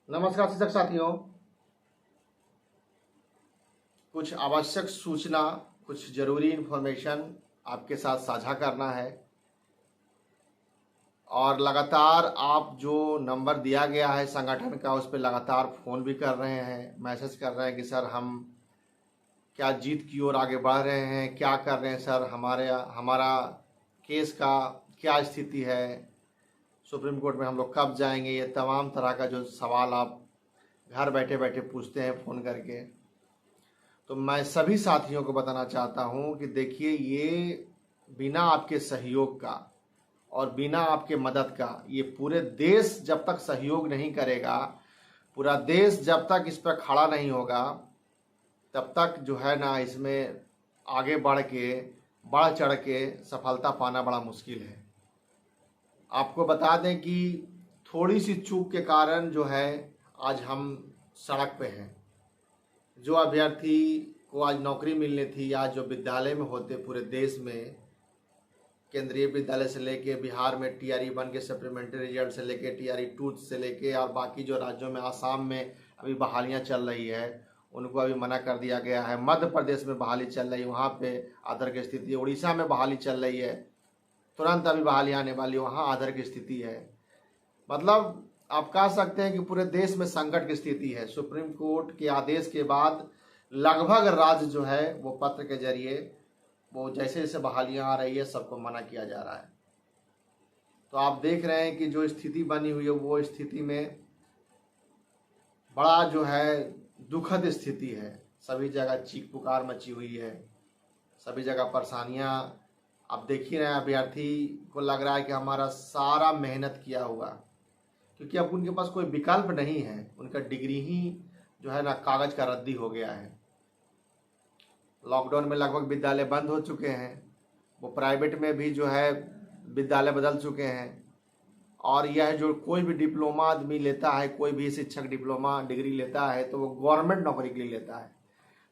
नमस्कार शिक्षक साथियों। कुछ आवश्यक सूचना, कुछ जरूरी इन्फॉर्मेशन आपके साथ साझा करना है। और लगातार आप जो नंबर दिया गया है संगठन का, उस पर लगातार फ़ोन भी कर रहे हैं, मैसेज कर रहे हैं कि सर हम क्या जीत की ओर आगे बढ़ रहे हैं, क्या कर रहे हैं सर, हमारा केस का क्या स्थिति है, सुप्रीम कोर्ट में हम लोग कब जाएंगे। ये तमाम तरह का जो सवाल आप घर बैठे बैठे पूछते हैं फ़ोन करके, तो मैं सभी साथियों को बताना चाहता हूं कि देखिए, ये बिना आपके सहयोग का और बिना आपके मदद का, ये पूरे देश जब तक सहयोग नहीं करेगा, पूरा देश जब तक इस पर खड़ा नहीं होगा, तब तक जो है ना, इसमें आगे बढ़ चढ़ के सफलता पाना बड़ा मुश्किल है। आपको बता दें कि थोड़ी सी चूक के कारण जो है आज हम सड़क पे हैं। जो अभ्यर्थी को आज नौकरी मिलनी थी, आज जो विद्यालय में होते पूरे देश में, केंद्रीय विद्यालय से लेके बिहार में टीआरई 1 के सप्लीमेंट्री रिजल्ट से लेके टीआरई 2 से लेके और बाकी जो राज्यों में, आसाम में अभी बहालियां चल रही है, उनको अभी मना कर दिया गया है। मध्य प्रदेश में बहाली चल रही है, वहाँ पे आधार की स्थिति है। उड़ीसा में बहाली चल रही है, तुरंत अभी बहाली आने वाली, वहाँ आधार की स्थिति है। मतलब आप कह सकते हैं कि पूरे देश में संकट की स्थिति है। सुप्रीम कोर्ट के आदेश के बाद लगभग राज्य जो है वो पत्र के जरिए, वो जैसे जैसे बहालियां आ रही है, सबको मना किया जा रहा है। तो आप देख रहे हैं कि जो स्थिति बनी हुई है, वो स्थिति में बड़ा जो है दुखद स्थिति है। सभी जगह चीख पुकार मची हुई है, सभी जगह परेशानियां। आप देख ही रहे हैं, अभ्यर्थी को लग रहा है कि हमारा सारा मेहनत किया हुआ, क्योंकि अब उनके पास कोई विकल्प नहीं है। उनका डिग्री ही जो है ना, कागज का रद्दी हो गया है। लॉकडाउन में लगभग विद्यालय बंद हो चुके हैं, वो प्राइवेट में भी जो है विद्यालय बदल चुके हैं। और यह जो कोई भी डिप्लोमा आदमी लेता है, कोई भी शिक्षक डिप्लोमा डिग्री लेता है, तो वो गवर्नमेंट नौकरी के लिए लेता है।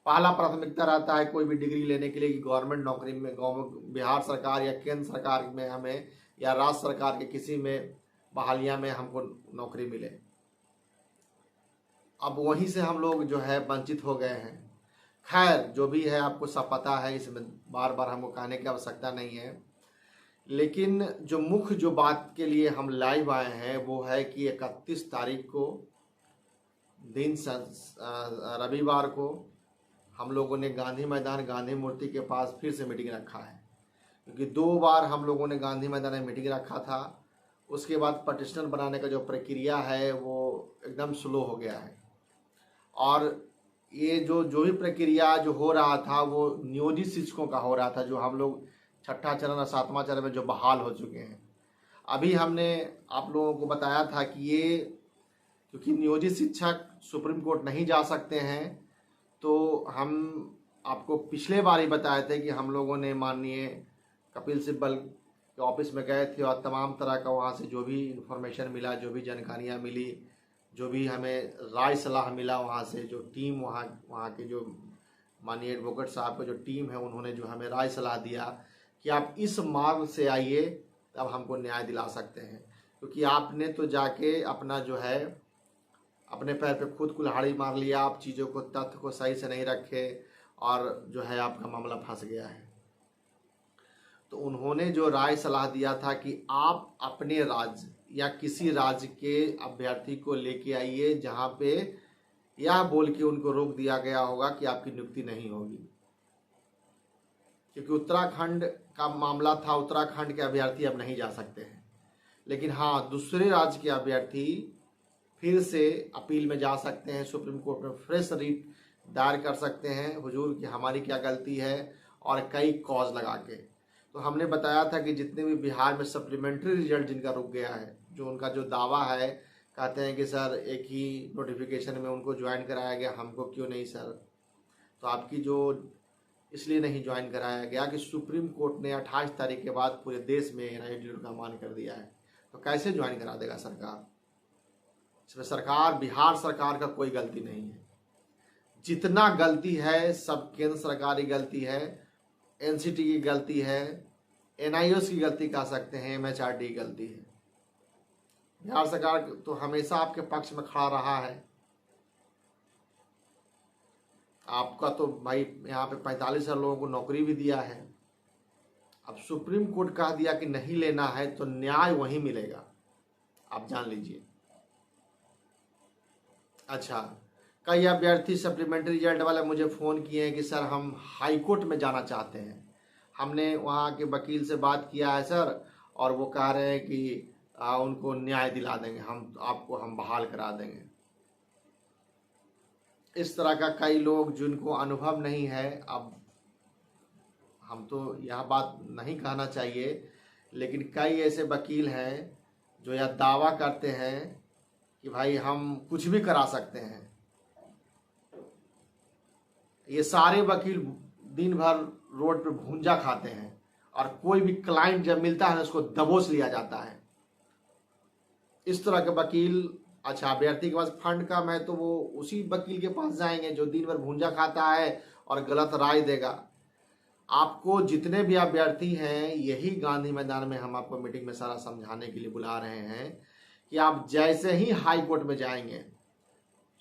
पहला प्राथमिकता रहता है कोई भी डिग्री लेने के लिए कि गवर्नमेंट नौकरी में, बिहार सरकार या केंद्र सरकार में हमें, या राज्य सरकार के किसी में बहालियां में हमको नौकरी मिले। अब वहीं से हम लोग जो है वंचित हो गए हैं। खैर, जो भी है आपको सब पता है, इसमें बार बार हमको कहने की आवश्यकता नहीं है। लेकिन जो मुख्य जो बात के लिए हम लाइव आए हैं, वो है कि 31 तारीख को दिन रविवार को हम लोगों ने गांधी मैदान, गांधी मूर्ति के पास फिर से मीटिंग रखा है। क्योंकि 2 बार हम लोगों ने गांधी मैदान में मीटिंग रखा था, उसके बाद पटिशनर बनाने का जो प्रक्रिया है वो एकदम स्लो हो गया है। और ये जो भी प्रक्रिया जो हो रहा था, वो नियोजित शिक्षकों का हो रहा था, जो हम लोग छठा चरण और 7वां चरण में जो बहाल हो चुके हैं। अभी हमने आप लोगों को बताया था कि ये, क्योंकि नियोजित शिक्षक सुप्रीम कोर्ट नहीं जा सकते हैं, तो हम आपको पिछले बार ही बताए थे कि हम लोगों ने माननीय कपिल सिब्बल के ऑफिस में गए थे और तमाम तरह का वहाँ से जो भी इंफॉर्मेशन मिला, जो भी जानकारियाँ मिली, जो भी हमें राय सलाह मिला, वहाँ से जो टीम, वहाँ के जो माननीय एडवोकेट साहब का जो टीम है, उन्होंने जो हमें राय सलाह दिया कि आप इस मार्ग से आइए, तब हमको न्याय दिला सकते हैं। क्योंकि आपने तो जाके अपना जो है अपने पैर पे खुद कुल्हाड़ी मार लिया, आप चीज़ों को, तथ्य को सही से नहीं रखे, और जो है आपका मामला फंस गया है। तो उन्होंने जो राय सलाह दिया था कि आप अपने राज्य या किसी राज्य के अभ्यर्थी को लेके आइए, जहाँ पे यह बोल के उनको रोक दिया गया होगा कि आपकी नियुक्ति नहीं होगी। क्योंकि उत्तराखंड का मामला था, उत्तराखंड के अभ्यर्थी अब नहीं जा सकते हैं। लेकिन हाँ, दूसरे राज्य के अभ्यर्थी फिर से अपील में जा सकते हैं, सुप्रीम कोर्ट में फ्रेश रीट दायर कर सकते हैं, हुजूर कि हमारी क्या गलती है, और कई कॉज लगा के। तो हमने बताया था कि जितने भी बिहार में सप्लीमेंट्री रिजल्ट जिनका रुक गया है, जो उनका जो दावा है, कहते हैं कि सर एक ही नोटिफिकेशन में उनको ज्वाइन कराया गया, हमको क्यों नहीं सर। तो आपकी जो इसलिए नहीं ज्वाइन कराया गया कि सुप्रीम कोर्ट ने 28 तारीख के बाद पूरे देश में एनआईडी का मान कर दिया है, तो कैसे ज्वाइन करा देगा सरकार। इसमें सरकार, बिहार सरकार का कोई गलती नहीं है। जितना गलती है सब केंद्र सरकार की गलती है, एनसीटी की गलती है, एनआईओएस की गलती कह सकते हैं, एमएचआरडी की गलती है। बिहार सरकार तो हमेशा आपके पक्ष में खड़ा रहा है। आपका तो भाई यहाँ पे 45,000 लोगों को नौकरी भी दिया है। अब सुप्रीम कोर्ट कह दिया कि नहीं लेना है तो न्याय वहीं मिलेगा, आप जान लीजिए। अच्छा, कई अभ्यर्थी सप्लीमेंट्री रिजल्ट वाले मुझे फ़ोन किए हैं कि सर हम हाई कोर्ट में जाना चाहते हैं। हमने वहाँ के वकील से बात किया है सर, और वो कह रहे हैं कि उनको न्याय दिला देंगे, हम बहाल करा देंगे। इस तरह का कई लोग जिनको अनुभव नहीं है, अब हम तो यह बात नहीं कहना चाहिए, लेकिन कई ऐसे वकील हैं जो यह दावा करते हैं कि भाई हम कुछ भी करा सकते हैं। ये सारे वकील दिन भर रोड पे भूंजा खाते हैं, और कोई भी क्लाइंट जब मिलता है उसको दबोच लिया जाता है। इस तरह के वकील, अच्छा अभ्यर्थी के पास फंड कम है तो वो उसी वकील के पास जाएंगे जो दिन भर भूंजा खाता है और गलत राय देगा। आपको जितने भी अभ्यर्थी हैं, यही गांधी मैदान में हम आपको मीटिंग में सारा समझाने के लिए बुला रहे हैं कि आप जैसे ही हाई कोर्ट में जाएंगे,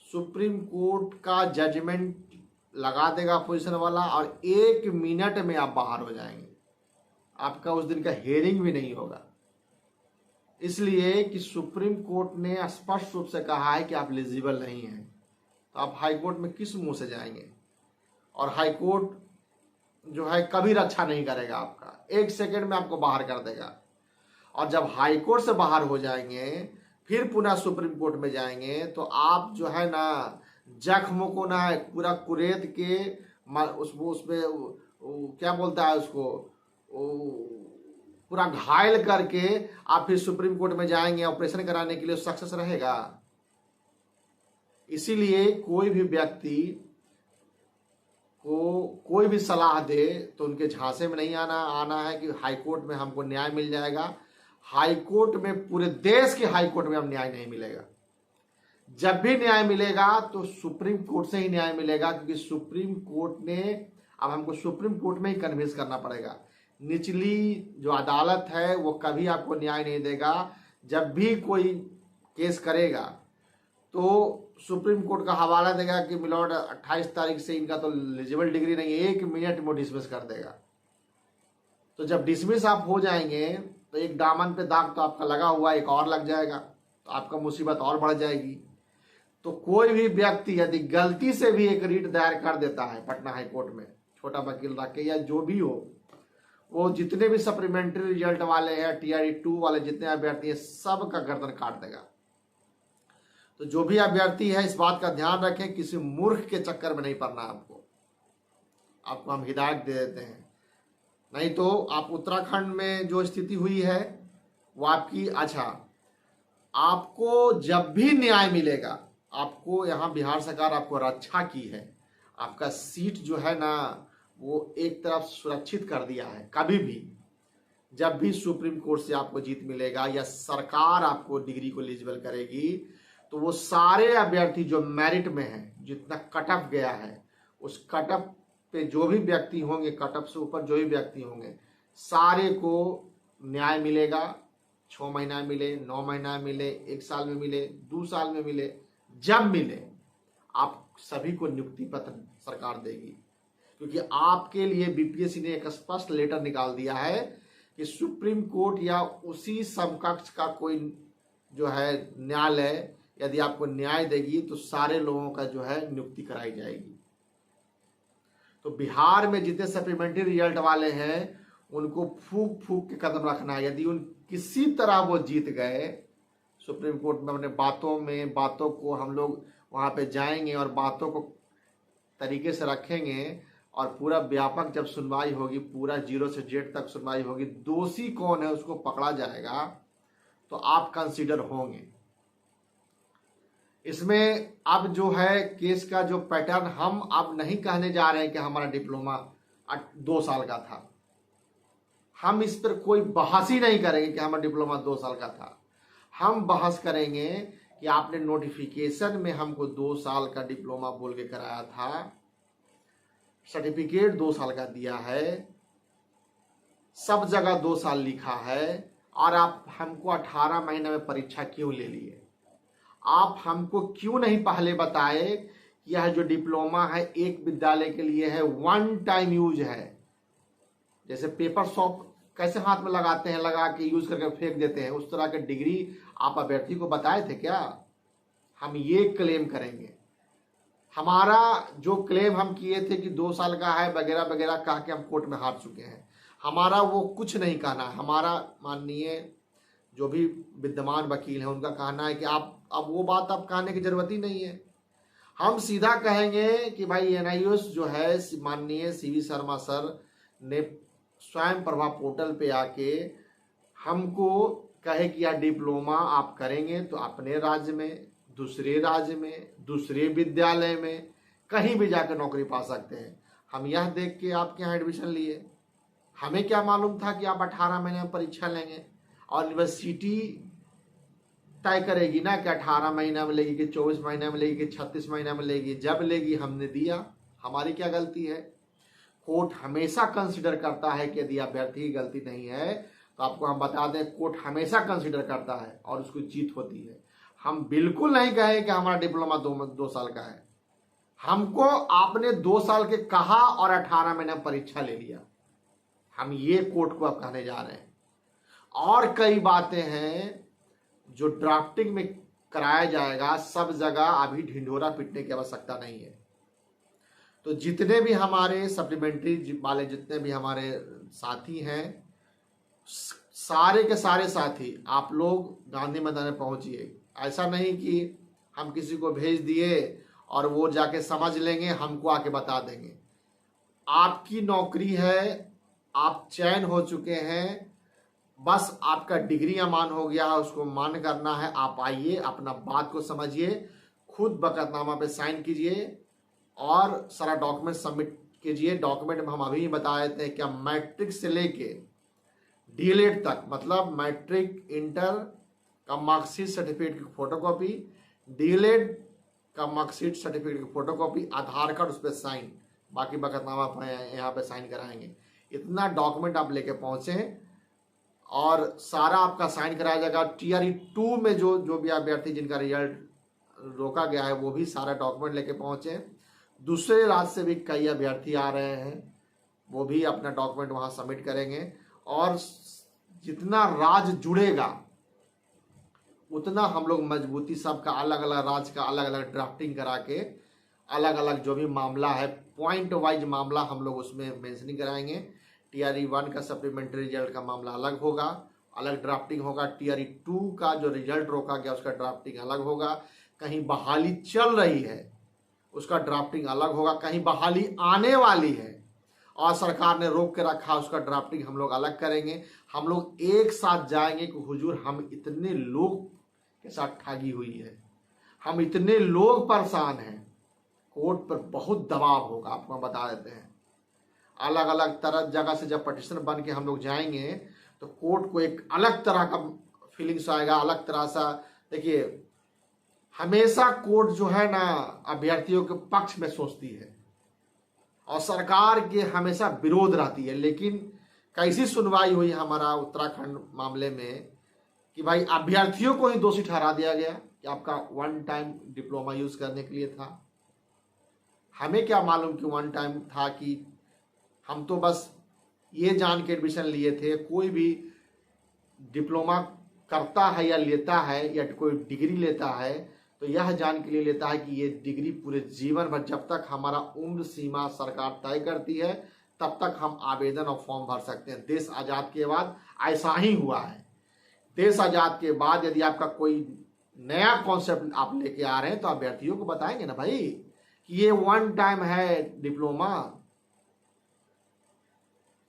सुप्रीम कोर्ट का जजमेंट लगा देगा अपोजिशन वाला, और 1 मिनट में आप बाहर हो जाएंगे। आपका उस दिन का हियरिंग भी नहीं होगा, इसलिए कि सुप्रीम कोर्ट ने स्पष्ट रूप से कहा है कि आप एलिजिबल नहीं हैं। तो आप हाई कोर्ट में किस मुंह से जाएंगे? और हाई कोर्ट जो है कभी रक्षा नहीं करेगा आपका, 1 सेकंड में आपको बाहर कर देगा। और जब हाई कोर्ट से बाहर हो जाएंगे, फिर पुनः सुप्रीम कोर्ट में जाएंगे, तो आप जो है ना जख्म को ना पूरा कुरेद के उसमें क्या बोलता है उसको, पूरा घायल करके आप फिर सुप्रीम कोर्ट में जाएंगे ऑपरेशन कराने के लिए, सक्सेस रहेगा? इसीलिए कोई भी व्यक्ति को कोई भी सलाह दे तो उनके झांसे में नहीं आना है कि हाई कोर्ट में हमको न्याय मिल जाएगा। हाई कोर्ट में, पूरे देश के हाई कोर्ट में हम न्याय नहीं मिलेगा। जब भी न्याय मिलेगा तो सुप्रीम कोर्ट से ही न्याय मिलेगा, क्योंकि सुप्रीम कोर्ट ने, अब हमको सुप्रीम कोर्ट में ही कन्विंस करना पड़ेगा। निचली जो अदालत है वो कभी आपको न्याय नहीं देगा। जब भी कोई केस करेगा तो सुप्रीम कोर्ट का हवाला देगा कि मिलॉर्ड 28 तारीख से इनका तो एलिजिबल डिग्री नहीं है, 1 मिनट में डिसमिस कर देगा। तो जब डिसमिस आप हो जाएंगे तो एक दामन पे दाग तो आपका लगा हुआ, एक और लग जाएगा, तो आपका मुसीबत और बढ़ जाएगी। तो कोई भी व्यक्ति यदि गलती से भी एक रीट दायर कर देता है पटना हाई कोर्ट में, छोटा वकील रख के या जो भी हो, वो जितने भी सप्लीमेंट्री रिजल्ट वाले हैं, TRE 2 वाले जितने अभ्यर्थी हैं, सब का गर्दन काट देगा। तो जो भी अभ्यर्थी है इस बात का ध्यान रखें, किसी मूर्ख के चक्कर में नहीं पड़ना। आपको हम हिदायत दे देते हैं, नहीं तो आप उत्तराखंड में जो स्थिति हुई है वो आपकी, अच्छा आपको जब भी न्याय मिलेगा, आपको यहाँ बिहार सरकार आपको रक्षा की है, आपका सीट जो है ना वो एक तरफ सुरक्षित कर दिया है। कभी भी जब भी सुप्रीम कोर्ट से आपको जीत मिलेगा या सरकार आपको डिग्री को एलिजिबल करेगी, तो वो सारे अभ्यर्थी जो मेरिट में हैं, जितना कट ऑफ गया है, उस कट ऑफ पे जो भी व्यक्ति होंगे, कट ऑफ से ऊपर जो भी व्यक्ति होंगे, सारे को न्याय मिलेगा। 6 महीना मिले, 9 महीना मिले, 1 साल में मिले, 2 साल में मिले, जब मिले आप सभी को नियुक्ति पत्र सरकार देगी। क्योंकि आपके लिए BPSC ने एक स्पष्ट लेटर निकाल दिया है कि सुप्रीम कोर्ट या उसी समकक्ष का कोई जो है न्यायालय यदि आपको न्याय देगी तो सारे लोगों का जो है नियुक्ति कराई जाएगी। तो बिहार में जितने सप्लीमेंट्री रिजल्ट वाले हैं उनको फूक फूक के कदम रखना है। यदि उन किसी तरह वो जीत गए सुप्रीम कोर्ट में, अपने बातों को हम लोग वहां पे जाएंगे और बातों को तरीके से रखेंगे, और पूरा व्यापक जब सुनवाई होगी, पूरा 0 से Z तक सुनवाई होगी, दोषी कौन है उसको पकड़ा जाएगा, तो आप कंसीडर होंगे। इसमें अब जो है केस का जो पैटर्न, हम अब नहीं कहने जा रहे हैं कि हमारा डिप्लोमा 2 साल का था। हम इस पर कोई बहस ही नहीं करेंगे कि हमारा डिप्लोमा 2 साल का था। हम बहस करेंगे कि आपने नोटिफिकेशन में हमको 2 साल का डिप्लोमा बोल के कराया था, सर्टिफिकेट 2 साल का दिया है, सब जगह 2 साल लिखा है, और आप हमको 18 महीने में परीक्षा क्यों ले लिए? आप हमको क्यों नहीं पहले बताए कि यह जो डिप्लोमा है एक विद्यालय के लिए है, वन टाइम यूज है। जैसे पेपर शॉप कैसे हाथ में लगाते हैं, लगा के यूज करके फेंक देते हैं, उस तरह के डिग्री आप अभ्यर्थी को बताए थे क्या? हम ये क्लेम करेंगे। हमारा जो क्लेम हम किए थे कि 2 साल का है वगैरह वगैरह कह के हम कोर्ट में हार चुके हैं। हमारा वो कुछ नहीं कहना है। हमारा माननीय जो भी विद्यमान वकील हैं उनका कहना है कि आप अब वो बात आप कहने की जरूरत ही नहीं है। हम सीधा कहेंगे कि भाई एनआईओएस जो है माननीय सीवी शर्मा सर ने स्वयं प्रभा पोर्टल पे आके हमको कहे कि यह डिप्लोमा आप करेंगे तो अपने राज्य में, दूसरे राज्य में, दूसरे विद्यालय में कहीं भी जाकर नौकरी पा सकते हैं। हम यह देख के आपके यहाँ एडमिशन लिए। हमें क्या मालूम था कि आप 18 महीने में परीक्षा लेंगे और यूनिवर्सिटी तय करेगी ना कि 18 महीना में लेगी कि 24 महीना में लेगी कि 36 महीना में लेगी। जब लेगी हमने दिया, हमारी क्या गलती है? कोर्ट हमेशा कंसिडर करता है कि यदि अभ्यर्थी की गलती नहीं है तो आपको हम बता दें, कोर्ट हमेशा कंसिडर करता है और उसको जीत होती है। हम बिल्कुल नहीं कहे कि हमारा डिप्लोमा 2 साल का है। हमको आपने 2 साल के कहा और 18 महीने में परीक्षा ले लिया। हम ये कोर्ट को अब कहने जा रहे हैं। और कई बातें हैं जो ड्राफ्टिंग में कराया जाएगा, सब जगह अभी ढिंढोरा पीटने की आवश्यकता नहीं है। तो जितने भी हमारे सप्लीमेंट्री वाले जितने भी हमारे साथी हैं, सारे के सारे साथी आप लोग गांधी मैदान में पहुंचिए। ऐसा नहीं कि हम किसी को भेज दिए और वो जाके समझ लेंगे, हमको आके बता देंगे। आपकी नौकरी है, आप चयन हो चुके हैं, बस आपका डिग्री अमान हो गया है, उसको मान करना है। आप आइए, अपना बात को समझिए, खुद बकतनामा पे साइन कीजिए और सारा डॉक्यूमेंट सबमिट कीजिए। डॉक्यूमेंट में हम अभी बता देते हैं कि मैट्रिक से लेके डीएलएड तक, मतलब मैट्रिक इंटर का मार्कशीट सर्टिफिकेट की फोटोकॉपी, डीएलएड का मार्कशीट सर्टिफिकेट की फोटोकॉपी, आधार कार्ड, उस पर साइन, बाकी बकतनामा यहाँ पे साइन कराएंगे। इतना डॉक्यूमेंट आप लेके पहुंचे और सारा आपका साइन कराया जाएगा। टीआरई 2 में जो भी अभ्यर्थी जिनका रिजल्ट रोका गया है वो भी सारा डॉक्यूमेंट लेके पहुंचे। दूसरे राज्य से भी कई अभ्यर्थी आ रहे हैं, वो भी अपना डॉक्यूमेंट वहां सबमिट करेंगे। और जितना राज्य जुड़ेगा उतना हम लोग मजबूती, सबका अलग अलग राज्य का अलग अलग ड्राफ्टिंग करा के अलग अलग जो भी मामला है पॉइंट वाइज मामला हम लोग उसमें मेंशनिंग कराएंगे। टीआरई 1 का सप्लीमेंट्री रिजल्ट का मामला अलग होगा, अलग ड्राफ्टिंग होगा। टीआरई 2 का जो रिजल्ट रोका गया उसका ड्राफ्टिंग अलग होगा। कहीं बहाली चल रही है उसका ड्राफ्टिंग अलग होगा। कहीं बहाली आने वाली है और सरकार ने रोक के रखा, उसका ड्राफ्टिंग हम लोग अलग करेंगे। हम लोग एक साथ जाएंगे कि हुजूर हम इतने लोग के साथ ठगी हुई है, हम इतने लोग परेशान हैं, कोर्ट पर बहुत दबाव होगा। आपको हम बता देते हैं, अलग अलग तरह जगह से जब पटिशनर बन के हम लोग जाएंगे तो कोर्ट को एक अलग तरह का फीलिंग्स आएगा, अलग तरह सा। देखिए, हमेशा कोर्ट जो है ना अभ्यर्थियों के पक्ष में सोचती है और सरकार के हमेशा विरोध रहती है। लेकिन कैसी सुनवाई हुई हमारा उत्तराखंड मामले में कि भाई अभ्यर्थियों को ही दोषी ठहरा दिया गया कि आपका 1 टाइम डिप्लोमा यूज करने के लिए था। हमें क्या मालूम कि 1 टाइम था, कि हम तो बस ये जान के एडमिशन लिए थे। कोई भी डिप्लोमा करता है या लेता है या कोई डिग्री लेता है तो यह जान के लिए लेता है कि ये डिग्री पूरे जीवन भर, जब तक हमारा उम्र सीमा सरकार तय करती है तब तक हम आवेदन और फॉर्म भर सकते हैं। देश आज़ाद के बाद ऐसा ही हुआ है। देश आज़ाद के बाद यदि आपका कोई नया कॉन्सेप्ट आप लेके आ रहे हैं तो अभ्यर्थियों को बताएंगे ना भाई कि ये 1 टाइम है डिप्लोमा।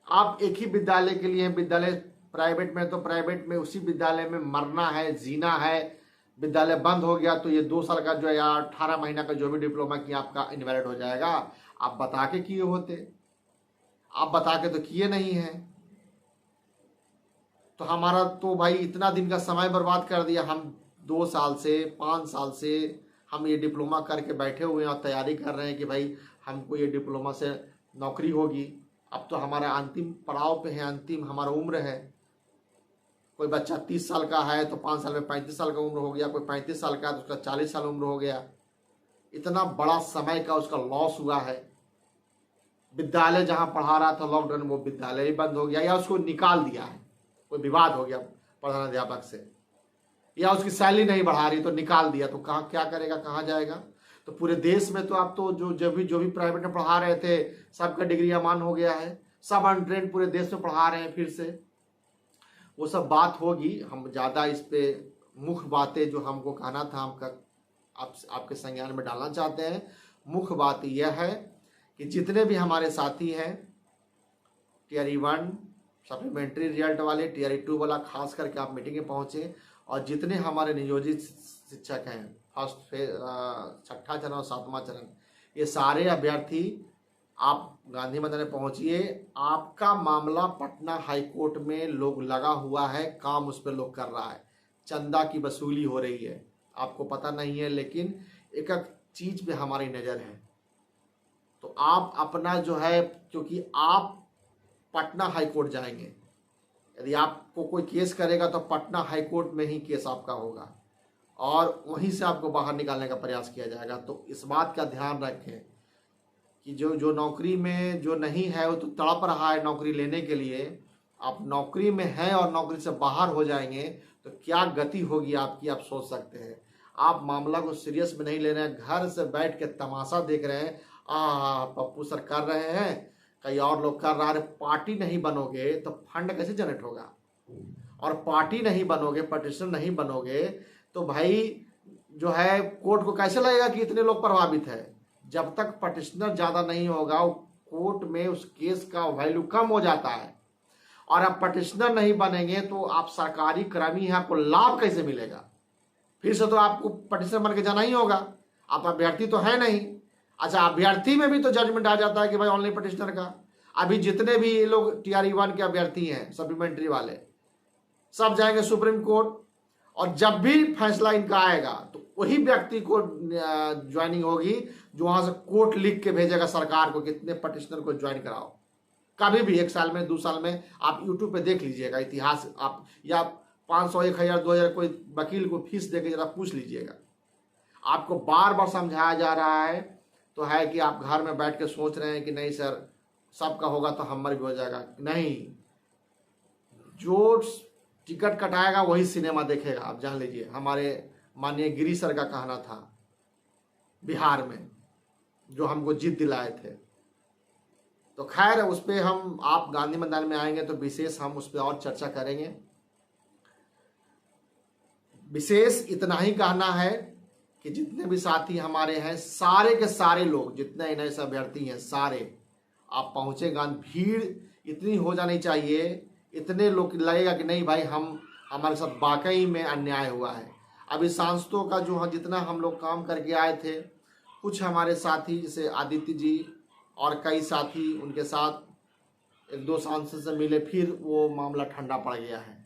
आप एक ही विद्यालय के लिए, विद्यालय प्राइवेट में तो प्राइवेट में उसी विद्यालय में मरना है, जीना है। विद्यालय बंद हो गया तो ये 2 साल का जो है या 18 महीना का जो भी डिप्लोमा किया आपका इनवैलिड हो जाएगा। आप बता के किए होते, आप बता के तो किए नहीं है। तो हमारा तो भाई इतना दिन का समय बर्बाद कर दिया। हम 2 साल से 5 साल से हम ये डिप्लोमा करके बैठे हुए हैं और तैयारी कर रहे हैं कि भाई हमको ये डिप्लोमा से नौकरी होगी। अब तो हमारा अंतिम पड़ाव पे है, अंतिम हमारा उम्र है। कोई बच्चा 30 साल का है तो 5 साल में 35 साल का उम्र हो गया, कोई 35 साल का है तो उसका 40 साल उम्र हो गया। इतना बड़ा समय का उसका लॉस हुआ है। विद्यालय जहाँ पढ़ा रहा था लॉकडाउन में, वो विद्यालय भी बंद हो गया या उसको निकाल दिया है, कोई विवाद हो गया प्रधानाध्यापक से, या उसकी सैलरी नहीं बढ़ा रही तो निकाल दिया, तो कहाँ क्या करेगा, कहाँ जाएगा। तो पूरे देश में तो आप तो जो भी प्राइवेट में पढ़ा रहे थे सबका डिग्री अमान हो गया है, सब अनट्रेंड पूरे देश में पढ़ा रहे हैं फिर से। वो सब बात होगी, हम ज़्यादा इस पे मुख्य बातें जो हमको कहना था आपके संज्ञान में डालना चाहते हैं। मुख्य बात यह है कि जितने भी हमारे साथी हैं टीआरई 1 सप्लीमेंट्री रिजल्ट वाले, टीआरई 2 वाला खास करके आप मीटिंग में पहुँचे, और जितने हमारे नियोजित शिक्षक हैं फर्स्ट फेज, 6ठा चरण और 7वां चरण, ये सारे अभ्यर्थी आप गांधी मैदान में पहुंचिए। आपका मामला पटना हाईकोर्ट में लोग लगा हुआ है, काम उस पर लोग कर रहा है, चंदा की वसूली हो रही है, आपको पता नहीं है, लेकिन एक एक चीज पे हमारी नज़र है। तो आप अपना जो है, क्योंकि आप पटना हाईकोर्ट जाएंगे, यदि आपको कोई केस करेगा तो पटना हाईकोर्ट में ही केस आपका होगा और वहीं से आपको बाहर निकालने का प्रयास किया जाएगा। तो इस बात का ध्यान रखें कि जो नौकरी में जो नहीं है वो तो तड़प रहा है नौकरी लेने के लिए, आप नौकरी में हैं और नौकरी से बाहर हो जाएंगे तो क्या गति होगी आपकी, आप सोच सकते हैं। आप मामला को सीरियस में नहीं ले रहे हैं, घर से बैठ के तमाशा देख रहे हैं, पप्पू सर कर रहे हैं, कई और लोग कर रहा है। पार्टी नहीं बनोगे तो फंड कैसे जनरेट होगा, और पार्टी नहीं बनोगे, पटिशन नहीं बनोगे तो भाई जो है कोर्ट को कैसे लगेगा कि इतने लोग प्रभावित है। जब तक पटिशनर ज्यादा नहीं होगा कोर्ट में उस केस का वैल्यू कम हो जाता है, और आप पटिशनर नहीं बनेंगे तो आप सरकारी कर्मी हैं, आपको लाभ कैसे मिलेगा। फिर से तो आपको पटिशनर बन के जाना ही होगा, आप अभ्यर्थी तो है नहीं। अच्छा, अभ्यर्थी में भी तो जजमेंट आ जाता है कि भाई ऑनलाइन पटिशनर का। अभी जितने भी ये लोग टीआरई 1 के अभ्यर्थी हैं सप्लीमेंट्री वाले, सब जाएंगे सुप्रीम कोर्ट, और जब भी फैसला इनका आएगा तो वही व्यक्ति को ज्वाइनिंग होगी जो वहां से कोर्ट लिख के भेजेगा सरकार को, कितने पटिशनर को ज्वाइन कराओ। कभी भी 1 साल में 2 साल में आप यूट्यूब पे देख लीजिएगा इतिहास, आप या 500 1000 2000 कोई वकील को फीस देके जरा पूछ लीजिएगा। आपको बार बार समझाया जा रहा है तो है कि आप घर में बैठ के सोच रहे हैं कि नहीं सर सबका होगा तो हमारा भी हो जाएगा। नहीं, जो टिकट कटाएगा वही सिनेमा देखेगा, आप जान लीजिए। हमारे माननीय गिरी सर का कहना था बिहार में, जो हमको जीत दिलाए थे। तो खैर उस पर हम, आप गांधी मैदान में आएंगे तो विशेष हम उस पर और चर्चा करेंगे। विशेष इतना ही कहना है कि जितने भी साथी हमारे हैं, सारे के सारे लोग, जितने नए अभ्यर्थी हैं सारे आप पहुंचेगा। भीड़ इतनी हो जानी चाहिए, इतने लोग लगेगा कि नहीं भाई हमारे साथ वाकई में अन्याय हुआ है। अभी सांसदों का जो जितना हम लोग काम करके आए थे, कुछ हमारे साथी जैसे आदित्य जी और कई साथी उनके साथ 1-2 सांसद से मिले, फिर वो मामला ठंडा पड़ गया है।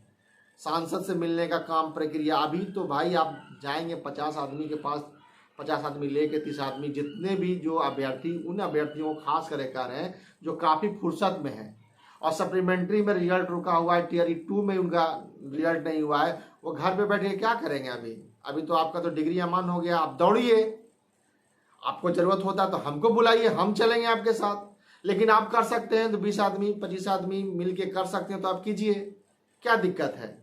सांसद से मिलने का काम प्रक्रिया अभी तो भाई आप जाएंगे 50 आदमी के पास, 50 आदमी लेके 30 आदमी, जितने भी जो अभ्यर्थी, उन अभ्यर्थियों को खास कर कर हैं जो काफ़ी फुर्सत में हैं और सप्लीमेंट्री में रिजल्ट रुका हुआ है, टीआरई 2 में उनका रिजल्ट नहीं हुआ है, वो घर पे बैठ के क्या करेंगे। अभी तो आपका तो डिग्री अमान हो गया, आप दौड़िए, आपको जरूरत होता है तो हमको बुलाइए, हम चलेंगे आपके साथ। लेकिन आप कर सकते हैं तो 20 आदमी 25 आदमी मिल के कर सकते हैं तो आप कीजिए, क्या दिक्कत है।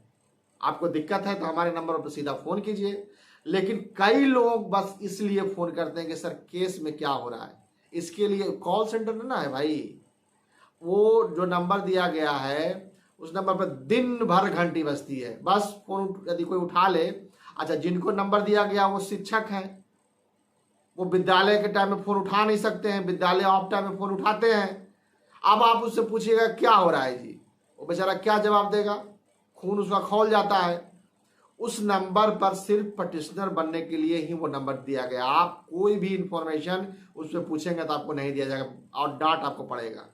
आपको दिक्कत है तो हमारे नंबर पर सीधा फ़ोन कीजिए। लेकिन कई लोग बस इसलिए फ़ोन करते हैं कि सर केस में क्या हो रहा है, इसके लिए कॉल सेंटर ना है भाई, वो जो नंबर दिया गया है उस नंबर पर दिन भर घंटी बजती है, बस फोन यदि कोई उठा ले। अच्छा, जिनको नंबर दिया गया वो शिक्षक हैं, वो विद्यालय के टाइम में फ़ोन उठा नहीं सकते हैं, विद्यालय ऑफ टाइम में फ़ोन उठाते हैं। अब आप उससे पूछिएगा क्या हो रहा है जी, वो बेचारा क्या जवाब देगा, खून उसका खौल जाता है। उस नंबर पर सिर्फ पटिशनर बनने के लिए ही वो नंबर दिया गया। आप कोई भी इंफॉर्मेशन उस पर पूछेंगे तो आपको नहीं दिया जाएगा और डांट आपको पड़ेगा।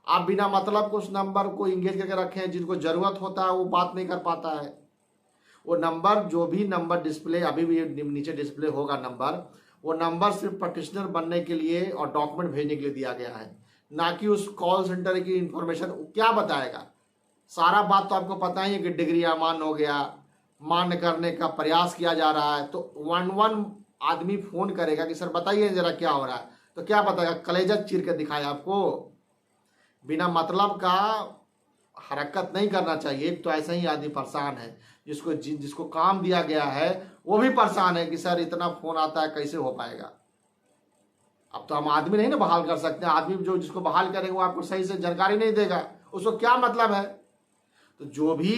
आप बिना मतलब को उस नंबर को इंगेज करके रखें, जिनको ज़रूरत होता है वो बात नहीं कर पाता है। वो नंबर, जो भी नंबर डिस्प्ले अभी भी नीचे डिस्प्ले होगा नंबर, वो नंबर सिर्फ पटिशनर बनने के लिए और डॉक्यूमेंट भेजने के लिए दिया गया है, ना कि उस कॉल सेंटर की इंफॉर्मेशन क्या बताएगा। सारा बात तो आपको पता ही है कि डिग्री अमान्य हो गया, मान्य करने का प्रयास किया जा रहा है। तो वन वन आदमी फोन करेगा कि सर बताइए जरा क्या हो रहा है, तो क्या बताएगा, कलेजा चीर के दिखाए आपको। बिना मतलब का हरकत नहीं करना चाहिए। एक तो ऐसा ही आदमी परेशान है, जिसको काम दिया गया है वो भी परेशान है कि सर इतना फोन आता है कैसे हो पाएगा। अब तो हम आदमी नहीं ना बहाल कर सकते, आदमी जो जिसको बहाल करेंगे वो आपको सही से जानकारी नहीं देगा, उसको क्या मतलब है। तो जो भी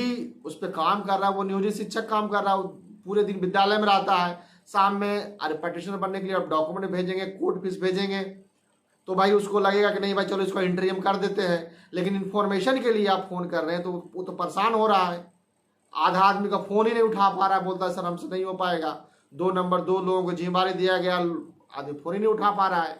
उस पर काम कर रहा है वो नियोजित शिक्षक काम कर रहा है, पूरे दिन विद्यालय में रहता है, शाम में अरे पटिशनर बनने के लिए आप डॉक्यूमेंट भेजेंगे, कोर्ट फीस भेजेंगे, तो भाई उसको लगेगा कि नहीं भाई चलो इसको इंटरव्यू कर देते हैं। लेकिन इन्फॉर्मेशन के लिए आप फोन कर रहे हैं तो वो तो परेशान हो रहा है। आधा आदमी का फोन ही नहीं उठा पा रहा है, बोलता है सर हमसे नहीं हो पाएगा। 2 लोगों को जिम्मेदारी दिया गया, आदमी फोन ही नहीं उठा पा रहा है।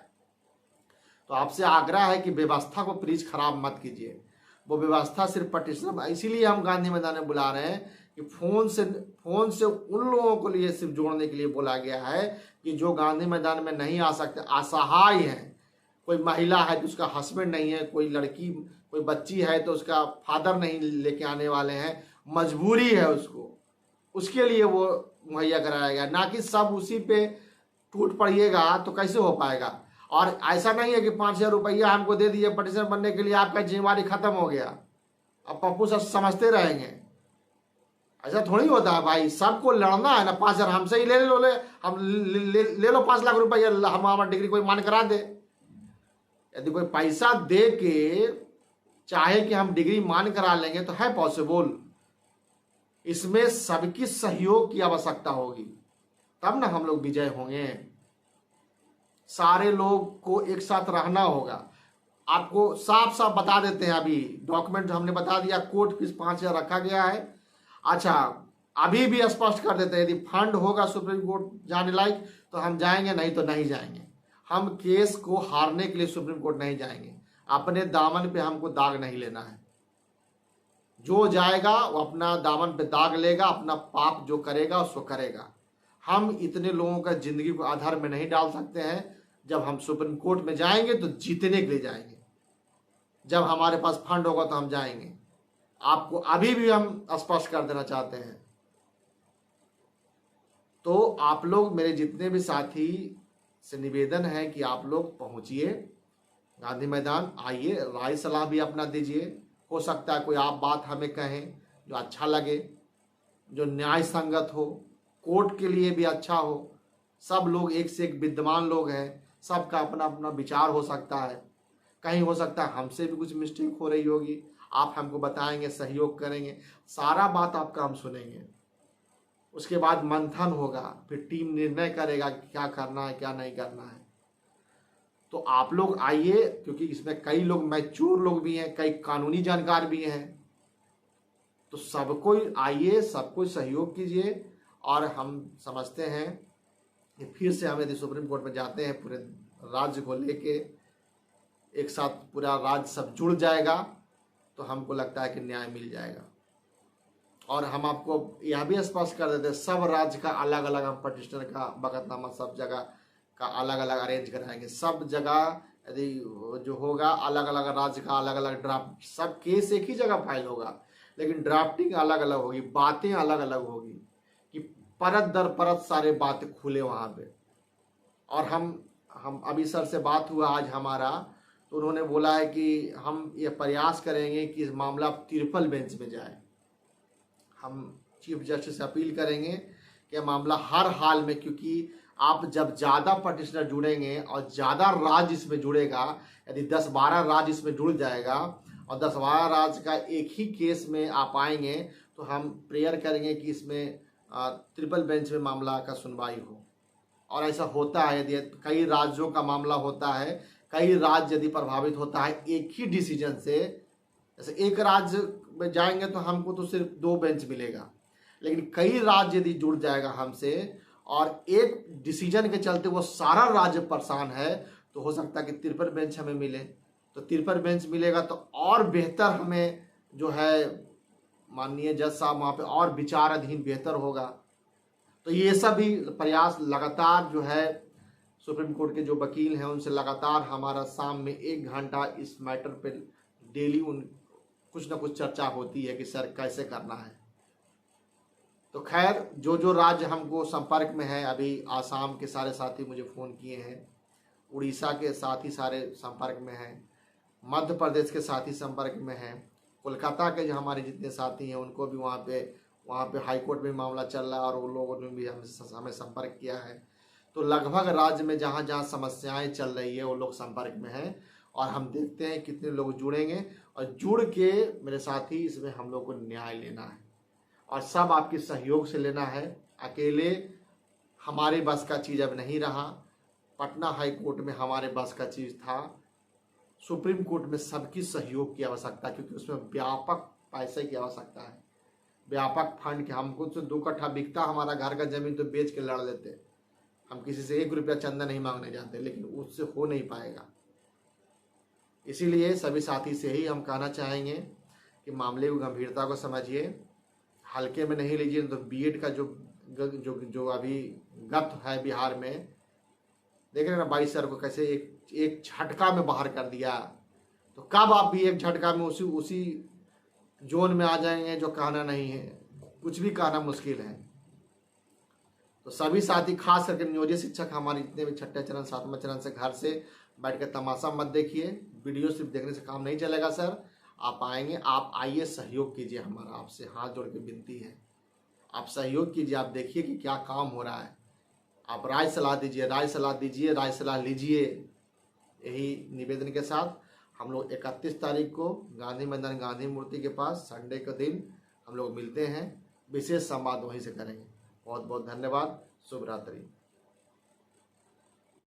तो आपसे आग्रह है कि व्यवस्था को प्लीज खराब मत कीजिए। वो व्यवस्था सिर्फ पटिशनर, इसीलिए हम गांधी मैदान में बुला रहे हैं कि फोन से उन लोगों को लिए सिर्फ जोड़ने के लिए बोला गया है कि जो गांधी मैदान में नहीं आ सकते, असहाय हैं। कोई महिला है तो उसका हस्बैंड नहीं है, कोई लड़की कोई बच्ची है तो उसका फादर नहीं लेके आने वाले हैं, मजबूरी है उसको, उसके लिए वो मुहैया कराया गया, ना कि सब उसी पे टूट पड़िएगा तो कैसे हो पाएगा। और ऐसा नहीं है कि 5,000 रुपया हमको दे दिए पटिशनर बनने के लिए, आपका जिम्मेवारी खत्म हो गया, अब पप्पू सब समझते रहेंगे। ऐसा थोड़ी होता है भाई, सबको लड़ना है ना। 5,000 हमसे ही ले लो, हम ले लो 5 लाख रुपया, हम हमारा डिग्री कोई मान करा दे। यदि कोई पैसा दे के चाहे कि हम डिग्री मान करा लेंगे तो है पॉसिबल। इसमें सबकी सहयोग की आवश्यकता होगी, तब ना हम लोग विजय होंगे। सारे लोग को एक साथ रहना होगा। आपको साफ साफ बता देते हैं, अभी डॉक्यूमेंट हमने बता दिया, कोर्ट फीस 5,000 रखा गया है। अच्छा, अभी भी स्पष्ट कर देते हैं, यदि फंड होगा सुप्रीम कोर्ट जाने लायक तो हम जाएंगे, नहीं तो नहीं जाएंगे। हम केस को हारने के लिए सुप्रीम कोर्ट नहीं जाएंगे। अपने दामन पे हमको दाग नहीं लेना है। जो जाएगा वो अपना दामन पे दाग लेगा, अपना पाप जो करेगा उसको करेगा। हम इतने लोगों का जिंदगी को आधार में नहीं डाल सकते हैं। जब हम सुप्रीम कोर्ट में जाएंगे तो जीतने के लिए जाएंगे, जब हमारे पास फंड होगा तो हम जाएंगे। आपको अभी भी हम स्पष्ट कर देना चाहते हैं। तो आप लोग, मेरे जितने भी साथी से निवेदन है कि आप लोग पहुंचिए गांधी मैदान, आइए, राय सलाह भी अपना दीजिए। हो सकता है कोई आप बात हमें कहें जो अच्छा लगे, जो न्याय संगत हो, कोर्ट के लिए भी अच्छा हो। सब लोग एक से एक विद्वान लोग हैं, सबका अपना अपना विचार हो सकता है। कहीं हो सकता है हमसे भी कुछ मिस्टेक हो रही होगी, आप हमको बताएंगे, सहयोग करेंगे, सारा बात आपका हम सुनेंगे। उसके बाद मंथन होगा, फिर टीम निर्णय करेगा कि क्या करना है क्या नहीं करना है। तो आप लोग आइए, क्योंकि इसमें कई लोग मैच्योर लोग भी हैं, कई कानूनी जानकार भी हैं। तो सबको आइए, सबको सहयोग कीजिए। और हम समझते हैं कि फिर से हम यदि सुप्रीम कोर्ट में जाते हैं, पूरे राज्य को लेके एक साथ पूरा राज्य सब जुड़ जाएगा, तो हमको लगता है कि न्याय मिल जाएगा। और हम आपको यह भी स्पष्ट कर देते हैं, सब राज्य का अलग अलग हम पटिशनर का बकतनामा सब जगह का अलग अलग अरेंज कराएंगे। सब जगह यदि जो होगा अलग अलग राज्य का अलग अलग ड्राफ्ट, सब केस एक ही जगह फाइल होगा, लेकिन ड्राफ्टिंग अलग अलग होगी, बातें अलग अलग होगी, कि परत दर परत सारे बातें खुले वहाँ पे। और हम अभी सर से बात हुआ आज हमारा, तो उन्होंने बोला है कि हम ये प्रयास करेंगे कि इस मामला ट्रिपल बेंच में जाए। हम चीफ जस्टिस से अपील करेंगे कि मामला हर हाल में, क्योंकि आप जब ज़्यादा पटिशनर जुड़ेंगे और ज़्यादा राज्य इसमें जुड़ेगा, यदि 10-12 राज्य इसमें जुड़ जाएगा और 10-12 राज्य का एक ही केस में आप आएंगे, तो हम प्रेयर करेंगे कि इसमें ट्रिपल बेंच में मामला का सुनवाई हो। और ऐसा होता है, यदि कई राज्यों का मामला होता है, कई राज्य यदि प्रभावित होता है एक ही डिसीजन से, जैसे एक राज्य में जाएंगे तो हमको तो सिर्फ 2 बेंच मिलेगा, लेकिन कई राज्य यदि जुड़ जाएगा हमसे और एक डिसीजन के चलते वो सारा राज्य परेशान है, तो हो सकता है कि ट्रिपल बेंच हमें मिले। तो ट्रिपल बेंच मिलेगा तो और बेहतर हमें जो है माननीय जज साहब वहाँ पे और विचाराधीन बेहतर होगा। तो ये सभी प्रयास लगातार जो है सुप्रीम कोर्ट के जो वकील हैं उनसे लगातार हमारा शाम में 1 घंटा इस मैटर पे डेली कुछ ना कुछ चर्चा होती है कि सर कैसे करना है। तो खैर जो जो राज्य हमको संपर्क में है, अभी आसाम के सारे साथी मुझे फ़ोन किए हैं, उड़ीसा के साथी सारे संपर्क में हैं, मध्य प्रदेश के साथी संपर्क में हैं, कोलकाता के जो हमारे जितने साथी हैं उनको भी वहाँ पे हाई कोर्ट में मामला चल रहा है और उन लोगों ने भी हमें संपर्क किया है। तो लगभग राज्य में जहाँ जहाँ समस्याएं चल रही है वो लोग संपर्क में हैं और हम देखते हैं कितने लोग जुड़ेंगे और जुड़ के मेरे साथी इसमें हम लोग को न्याय लेना है और सब आपके सहयोग से लेना है। अकेले हमारे बस का चीज़ अब नहीं रहा। पटना हाई कोर्ट में हमारे बस का चीज़ था, सुप्रीम कोर्ट में सबकी सहयोग की आवश्यकता, क्योंकि उसमें व्यापक पैसे की आवश्यकता है, व्यापक फंड के। हमको तो 2 कट्ठा बिकता हमारा घर का ज़मीन तो बेच के लड़ लेते, हम किसी से 1 रुपया चंदा नहीं मांगने जाते, लेकिन उससे हो नहीं पाएगा। इसीलिए सभी साथी से ही हम कहना चाहेंगे कि मामले को गंभीरता को समझिए, हल्के में नहीं लीजिए। तो बीएड का जो अभी गत है बिहार में, देख रहे हैं ना 22 सर को कैसे एक झटका में बाहर कर दिया। तो कब आप भी एक झटका में उसी जोन में आ जाएंगे जो कहना नहीं है, कुछ भी कहना मुश्किल है। तो सभी साथी, खास करके नियोजित शिक्षक हमारे जितने भी 6ठे चरण 7वां चरण से घर से बैठ कर तमाशा मत देखिए। वीडियो सिर्फ देखने से काम नहीं चलेगा सर, आप आएंगे, आप आइए, सहयोग कीजिए। हमारा आपसे हाथ जोड़ के विनती है, आप सहयोग कीजिए, आप देखिए कि क्या काम हो रहा है, आप राय सलाह दीजिए, राय सलाह लीजिए। यही निवेदन के साथ हम लोग 31 तारीख को गांधी मैदान गांधी मूर्ति के पास संडे के दिन हम लोग मिलते हैं, विशेष संवाद वहीं से करेंगे। बहुत बहुत धन्यवाद, शुभ रात्रि।